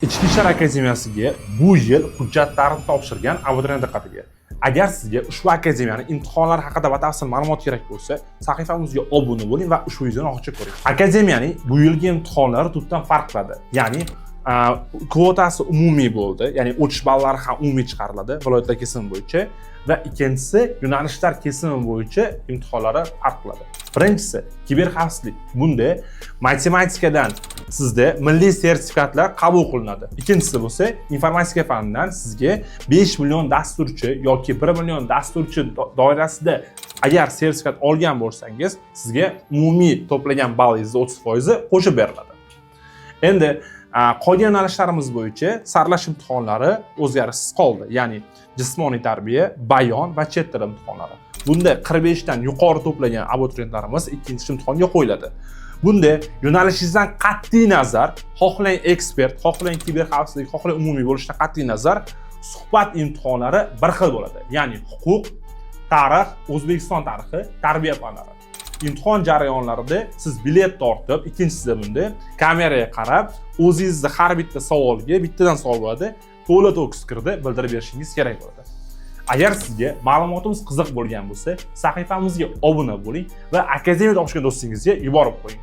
Ichki ishlar akademiyasiga bu yil hujjatlarni topshirgan abituriyent diqqatiga. Agar sizga ushbu akademiyaning imtihonlari haqida batafsil ma'lumot kerak bo'lsa, sahifamizga obuna bo'ling va ushbu videoni ochiq ko'ring. Akademiyaning bu yilgi imtihonlari tubdan farq qiladi. Ya'ni kvotasi umumiy bo'ldi, ya'ni o'tish ballari ham umumiy chiqariladi viloyatlar kesimi bo'yicha va ikkinchisi yo'nalishlar kesimi bo'yicha imtihonlari farq qiladi. Birinchisi kiberxavfsizlik. Bunda matematikadan sizda milliy sertifikatlar qabul qilinadi. Ikkinchisi bo'lsa informatika fanidan sizga 5 million dasturchi yoki 1 million dasturchi doirasida agar sertifikat olgan bo'lsangiz, sizga umumiy to'plagan ballingizni 30% qo'shib beriladi. Endi qolgan yo'nalishlarimiz bo'yicha saralash imtihonlari o'zgarishsiz qoldi. Ya'ni jismoniy tarbiya, bayon va chet tili imtihonlari. Bunda 45 dan yuqori to'plagan abituriyentlarimiz ikkinchi imtihonga qo'yiladi. Bunda yo'nalishingizdan qat'iy nazar, xohlang ekspert, xohlang kiberxavfsizlik, xohlang umumiy bo'lishdan qat'iy nazar, suhbat imtihonlari bir xil bo'ladi. Ya'ni huquq, tarix, O'zbekiston tarixi, tarbiya fanlari. Imtihon jarayonlarida siz bilet tortib, ikkinchisida bunda kameraga qarab, o'zingizni har bitta savolga bittadan savol bo'ladi, to'la-to'kis fikrni bildirib berishingiz kerak bo'ladi. Agar sizga ma'lumotimiz qiziq bo'lgan bo'lsa, sahifamizga obuna bo'ling va akademiyada o'qishgan do'stingizga yuborib qo'ying.